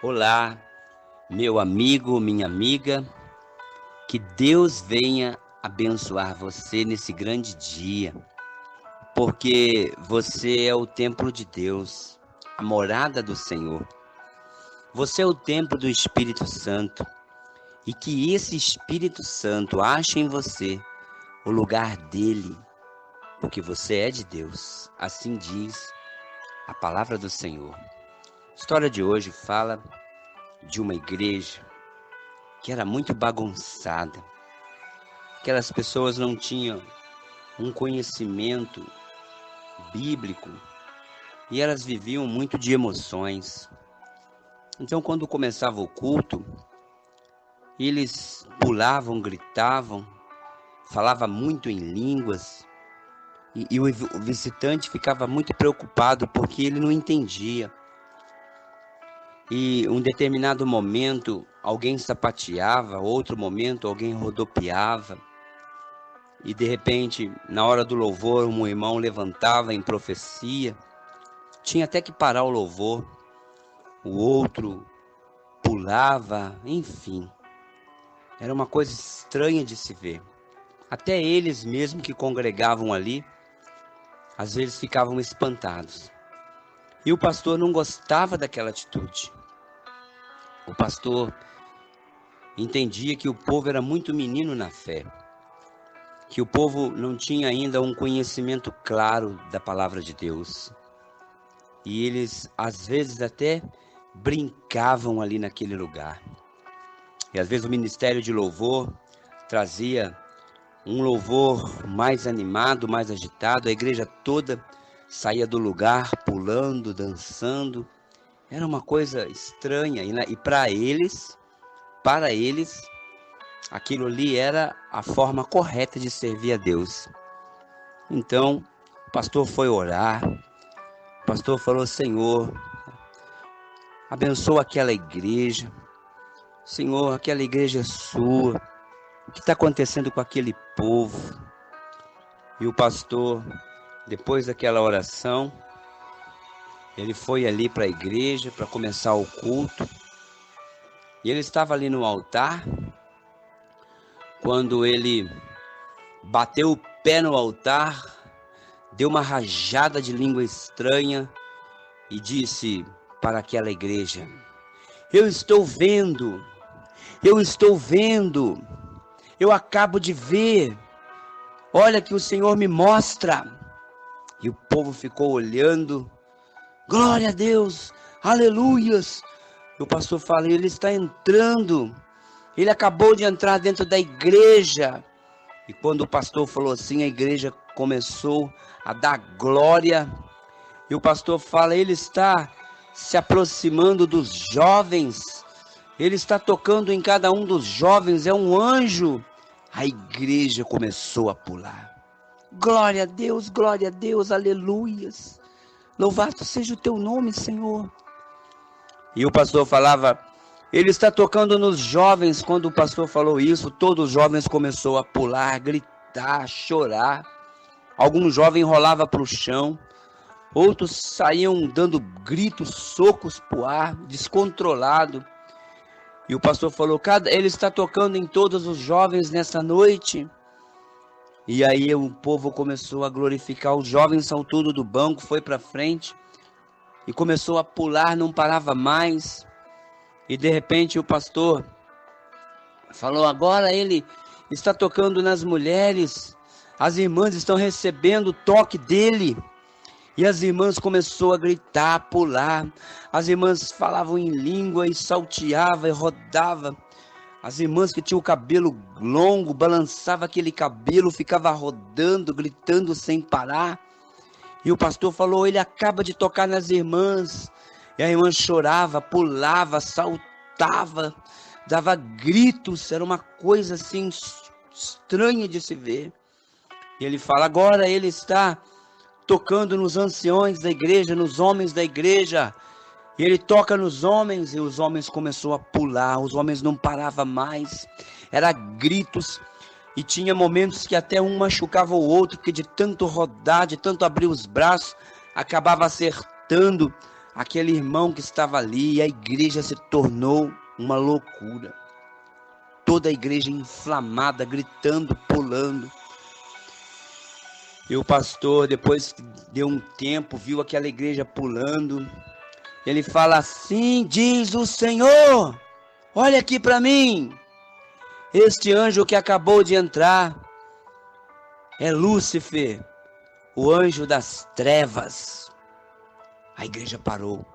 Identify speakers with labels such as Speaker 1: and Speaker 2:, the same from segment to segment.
Speaker 1: Olá, meu amigo, minha amiga, que Deus venha abençoar você nesse grande dia, porque você é o templo de Deus, a morada do Senhor. Você é o templo do Espírito Santo e que esse Espírito Santo ache em você o lugar dele, porque você é de Deus. Assim diz a palavra do Senhor. A história de hoje fala de uma igreja que era muito bagunçada. Aquelas pessoas não tinham um conhecimento bíblico e elas viviam muito de emoções. Então, quando começava o culto, eles pulavam, gritavam, falavam muito em línguas e o visitante ficava muito preocupado porque ele não entendia. E um determinado momento alguém sapateava, outro momento alguém rodopiava. E de repente, na hora do louvor, um irmão levantava em profecia. Tinha até que parar o louvor. O outro pulava, enfim. Era uma coisa estranha de se ver. Até eles mesmo que congregavam ali, às vezes ficavam espantados. E o pastor não gostava daquela atitude. O pastor entendia que o povo era muito menino na fé, que o povo não tinha ainda um conhecimento claro da palavra de Deus. E eles, às vezes, até brincavam ali naquele lugar. E às vezes o ministério de louvor trazia um louvor mais animado, mais agitado. A igreja toda saía do lugar, pulando, dançando. Era uma coisa estranha. E para eles, aquilo ali era a forma correta de servir a Deus. Então, o pastor foi orar. O pastor falou: Senhor, abençoa aquela igreja. Senhor, aquela igreja é sua. O que está acontecendo com aquele povo? E o pastor, depois daquela oração, ele foi ali para a igreja para começar o culto. E ele estava ali no altar. Quando ele bateu o pé no altar, deu uma rajada de língua estranha e disse para aquela igreja: eu estou vendo, eu acabo de ver, olha que o Senhor me mostra. E o povo ficou olhando, glória a Deus, aleluias. E o pastor fala: ele está entrando, ele acabou de entrar dentro da igreja. E quando o pastor falou assim, a igreja começou a dar glória. E o pastor fala: ele está se aproximando dos jovens, ele está tocando em cada um dos jovens, é um anjo. A igreja começou a pular. Glória a Deus, aleluias. Louvado seja o teu nome, Senhor. E o pastor falava: ele está tocando nos jovens. Quando o pastor falou isso, todos os jovens começaram a pular, gritar, chorar. Alguns jovens rolavam para o chão. Outros saíam dando gritos, socos para o ar, descontrolado. E o pastor falou: ele está tocando em todos os jovens nessa noite. E aí o povo começou a glorificar. Os jovens saiu tudo do banco, foi para frente e começou a pular, não parava mais. E de repente o pastor falou: agora ele está tocando nas mulheres. As irmãs estão recebendo o toque dele. E as irmãs começaram a gritar, a pular. As irmãs falavam em língua e salteavam e rodavam. As irmãs que tinham o cabelo longo, balançava aquele cabelo, ficava rodando, gritando sem parar. E o pastor falou: ele acaba de tocar nas irmãs. E a irmã chorava, pulava, saltava, dava gritos. Era uma coisa assim estranha de se ver. E ele fala: agora ele está tocando nos anciões da igreja, nos homens da igreja. E ele toca nos homens, e os homens começaram a pular, os homens não paravam mais, era gritos, e tinha momentos que até um machucava o outro, porque de tanto rodar, de tanto abrir os braços, acabava acertando aquele irmão que estava ali, e a igreja se tornou uma loucura. Toda a igreja inflamada, gritando, pulando. E o pastor, depois que deu um tempo, viu aquela igreja pulando. Ele fala assim: diz o Senhor, olha aqui para mim. Este anjo que acabou de entrar é Lúcifer, o anjo das trevas. A igreja parou,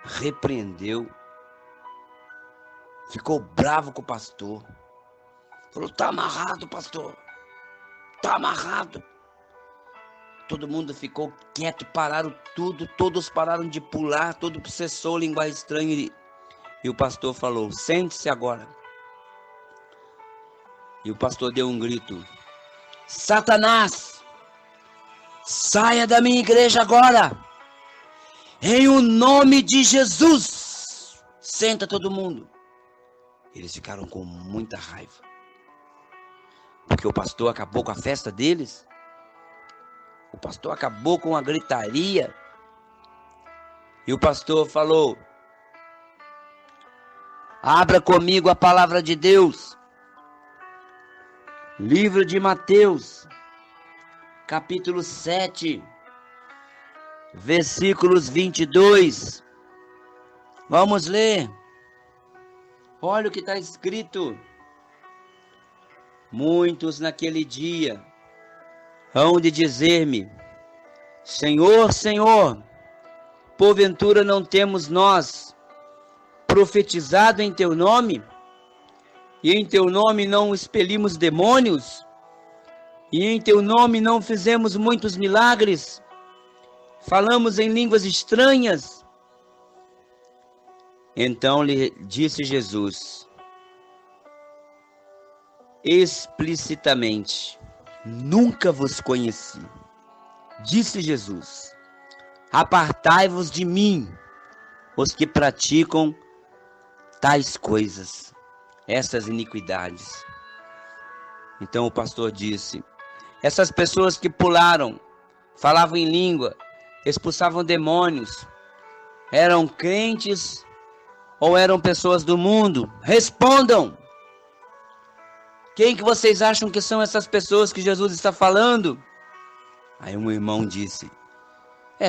Speaker 1: repreendeu, ficou bravo com o pastor. Falou: tá amarrado, pastor, tá amarrado. Todo mundo ficou quieto, pararam tudo, todos pararam de pular, todo cessou linguagem estranha. E o pastor falou: sente-se agora. E o pastor deu um grito: Satanás, saia da minha igreja agora, em o nome de Jesus. Senta todo mundo. Eles ficaram com muita raiva, porque o pastor acabou com a festa deles. O pastor acabou com a gritaria. E o pastor falou: abra comigo a palavra de Deus. Livro de Mateus, capítulo 7, versículos 22. Vamos ler. Olha o que está escrito. Muitos naquele dia hão de dizer-me: Senhor, Senhor, porventura não temos nós profetizado em teu nome? E em teu nome não expelimos demônios? E em teu nome não fizemos muitos milagres? Falamos em línguas estranhas? Então lhe disse Jesus explicitamente: nunca vos conheci. Disse Jesus: apartai-vos de mim, os que praticam tais coisas, essas iniquidades. Então o pastor disse: essas pessoas que pularam, falavam em língua, expulsavam demônios, eram crentes ou eram pessoas do mundo? Respondam! Quem que vocês acham que são essas pessoas que Jesus está falando? Aí um irmão disse: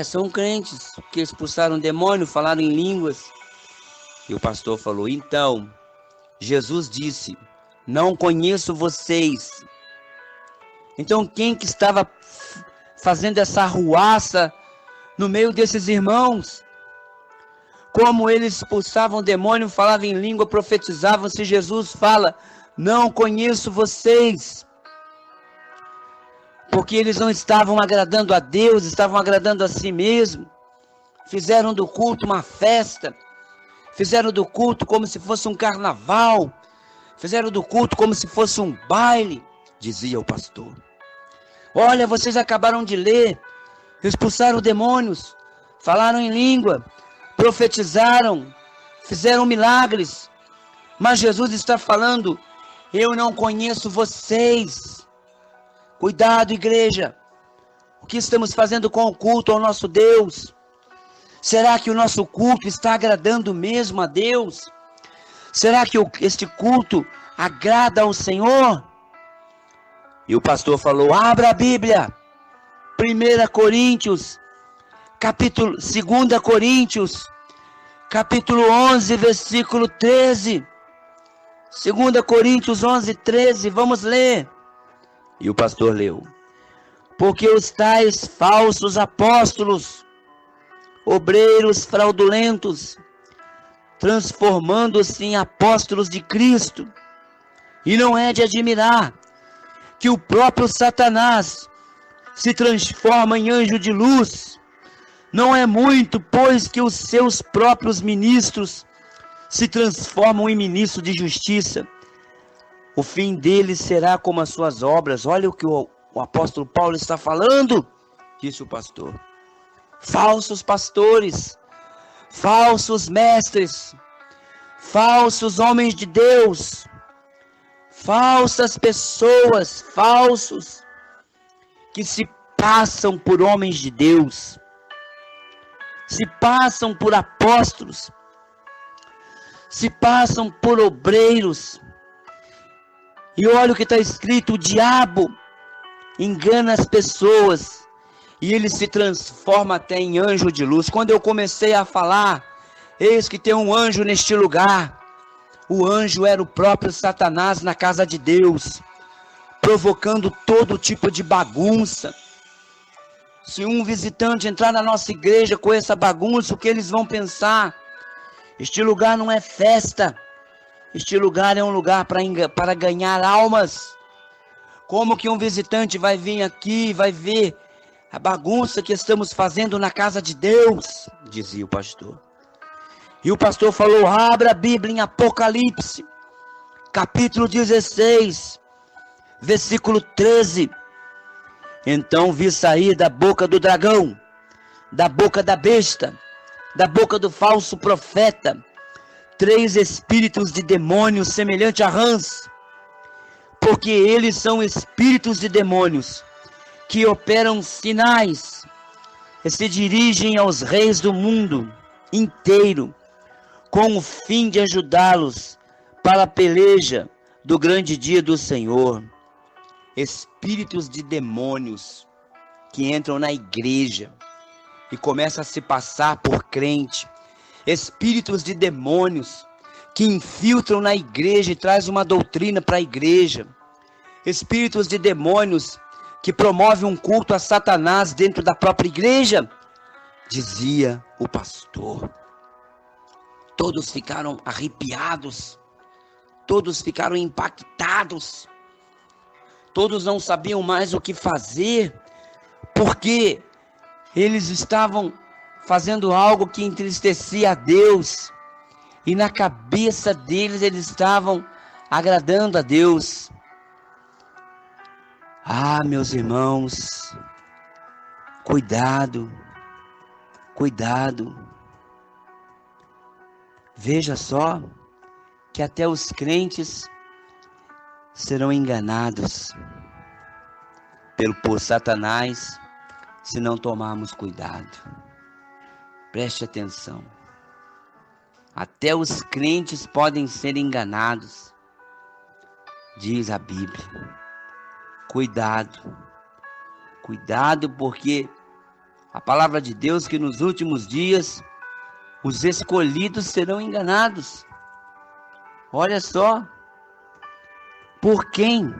Speaker 1: são crentes que expulsaram demônio, falaram em línguas. E o pastor falou: então, Jesus disse: não conheço vocês. Então quem que estava fazendo essa arruaça no meio desses irmãos? Como eles expulsavam demônio, falavam em língua, profetizavam, se Jesus fala: não conheço vocês. Porque eles não estavam agradando a Deus, estavam agradando a si mesmo. Fizeram do culto uma festa. Fizeram do culto como se fosse um carnaval. Fizeram do culto como se fosse um baile, dizia o pastor. Olha, vocês acabaram de ler. Expulsaram demônios, falaram em língua, profetizaram, fizeram milagres. Mas Jesus está falando: eu não conheço vocês. Cuidado, igreja. O que estamos fazendo com o culto ao nosso Deus? Será que o nosso culto está agradando mesmo a Deus? Será que este culto agrada ao Senhor? E o pastor falou: abra a Bíblia. 2 Coríntios, capítulo 11, versículo 13. 2 Coríntios 11, 13, vamos ler. E o pastor leu: porque os tais falsos apóstolos, obreiros fraudulentos, transformando-se em apóstolos de Cristo. E não é de admirar que o próprio Satanás se transforma em anjo de luz. Não é muito, pois, que os seus próprios ministros se transformam em ministros de justiça. O fim deles será como as suas obras. Olha o que o apóstolo Paulo está falando, disse o pastor. Falsos pastores, falsos mestres, falsos homens de Deus, falsas pessoas, falsos, que se passam por homens de Deus, se passam por apóstolos, se passam por obreiros. E olha o que está escrito: o diabo engana as pessoas e ele se transforma até em anjo de luz. Quando eu comecei a falar, eis que tem um anjo neste lugar. O anjo era o próprio Satanás na casa de Deus, provocando todo tipo de bagunça. Se um visitante entrar na nossa igreja com essa bagunça, o que eles vão pensar? Este lugar não é festa. Este lugar é um lugar para ganhar almas. Como que um visitante vai vir aqui e vai ver a bagunça que estamos fazendo na casa de Deus? Dizia o pastor. E o pastor falou: abra a Bíblia em Apocalipse, capítulo 16, versículo 13. Então vi sair da boca do dragão, da boca da besta, da boca do falso profeta, 3 espíritos de demônios semelhante a rãs, porque eles são espíritos de demônios que operam sinais e se dirigem aos reis do mundo inteiro com o fim de ajudá-los para a peleja do grande dia do Senhor. Espíritos de demônios que entram na igreja e começam a se passar por crente. Espíritos de demônios que infiltram na igreja e trazem uma doutrina para a igreja. Espíritos de demônios que promovem um culto a Satanás dentro da própria igreja, dizia o pastor. Todos ficaram arrepiados, todos ficaram impactados, todos não sabiam mais o que fazer, porque eles estavam fazendo algo que entristecia a Deus, e na cabeça deles eles estavam agradando a Deus. Ah, meus irmãos, cuidado, cuidado. Veja só que até os crentes serão enganados por Satanás se não tomarmos cuidado. Preste atenção. Até os crentes podem ser enganados, diz a Bíblia. Cuidado, cuidado, porque a palavra de Deus que nos últimos dias os escolhidos serão enganados. Olha só, por quem?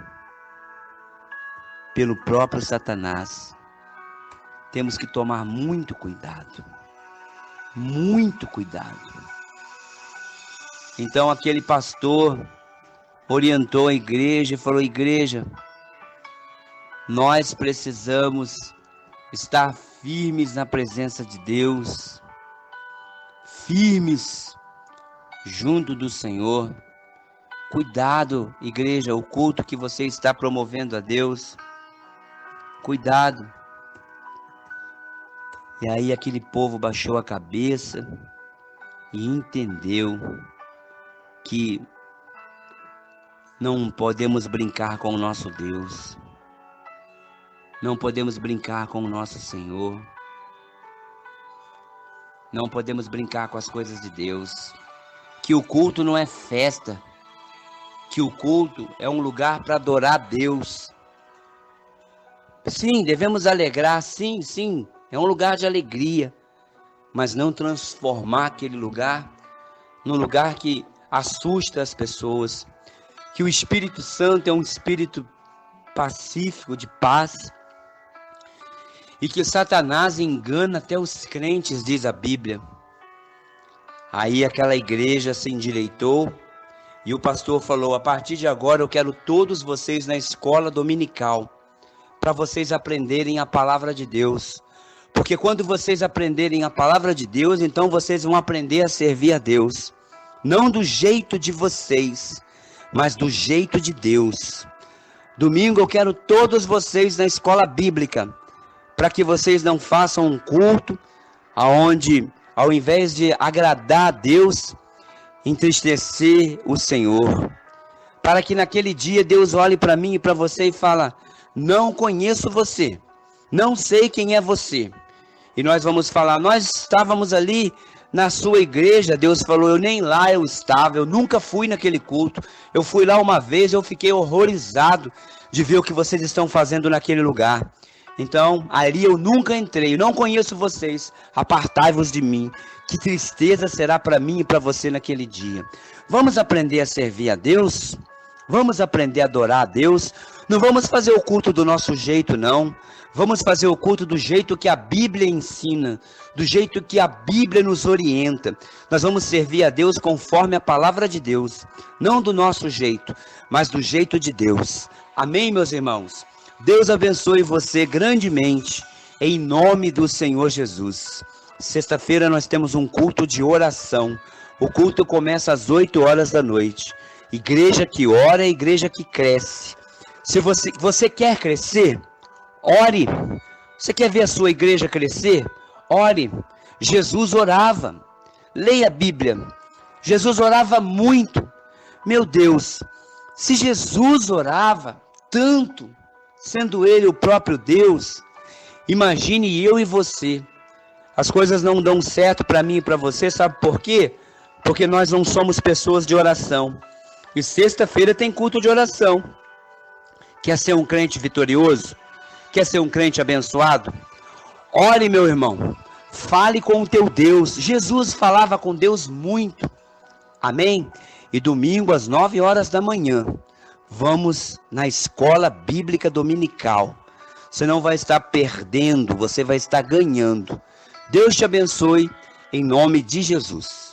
Speaker 1: Pelo próprio Satanás. Temos que tomar muito cuidado. Muito cuidado. Então aquele pastor orientou a igreja e falou: igreja, nós precisamos estar firmes na presença de Deus, firmes junto do Senhor. Cuidado, igreja, o culto que você está promovendo a Deus. Cuidado. E aí aquele povo baixou a cabeça e entendeu que não podemos brincar com o nosso Deus. Não podemos brincar com o nosso Senhor. Não podemos brincar com as coisas de Deus. Que o culto não é festa. Que o culto é um lugar para adorar a Deus. Sim, devemos alegrar, sim. É um lugar de alegria. Mas não transformar aquele lugar num lugar que assusta as pessoas. Que o Espírito Santo é um espírito pacífico, de paz. E que Satanás engana até os crentes, diz a Bíblia. Aí aquela igreja se endireitou e o pastor falou: a partir de agora eu quero todos vocês na escola dominical, para vocês aprenderem a palavra de Deus. Porque quando vocês aprenderem a palavra de Deus, então vocês vão aprender a servir a Deus. Não do jeito de vocês, mas do jeito de Deus. Domingo eu quero todos vocês na escola bíblica, para que vocês não façam um culto aonde, ao invés de agradar a Deus, entristecer o Senhor. Para que naquele dia Deus olhe para mim e para você e fala: não conheço você, não sei quem é você. E nós vamos falar, nós estávamos ali na sua igreja. Deus falou, eu nem lá eu estava, eu nunca fui naquele culto. Eu fui lá uma vez, eu fiquei horrorizado de ver o que vocês estão fazendo naquele lugar. Então, ali eu nunca entrei, eu não conheço vocês, apartai-vos de mim. Que tristeza será para mim e para você naquele dia. Vamos aprender a servir a Deus? Vamos aprender a adorar a Deus? Não vamos fazer o culto do nosso jeito, não. Vamos fazer o culto do jeito que a Bíblia ensina, do jeito que a Bíblia nos orienta. Nós vamos servir a Deus conforme a palavra de Deus, não do nosso jeito, mas do jeito de Deus. Amém, meus irmãos? Deus abençoe você grandemente, em nome do Senhor Jesus. Sexta-feira nós temos um culto de oração. O culto começa às 8 horas da noite. Igreja que ora é igreja que cresce. Se você quer crescer, ore. Você quer ver a sua igreja crescer? Ore. Jesus orava. Leia a Bíblia. Jesus orava muito. Meu Deus, se Jesus orava tanto, sendo Ele o próprio Deus, imagine eu e você. As coisas não dão certo para mim e para você, sabe por quê? Porque nós não somos pessoas de oração. E sexta-feira tem culto de oração. Quer ser um crente vitorioso? Quer ser um crente abençoado? Ore, meu irmão. Fale com o teu Deus. Jesus falava com Deus muito. Amém? E domingo às 9 horas da manhã, vamos na escola bíblica dominical. Você não vai estar perdendo, você vai estar ganhando. Deus te abençoe, em nome de Jesus.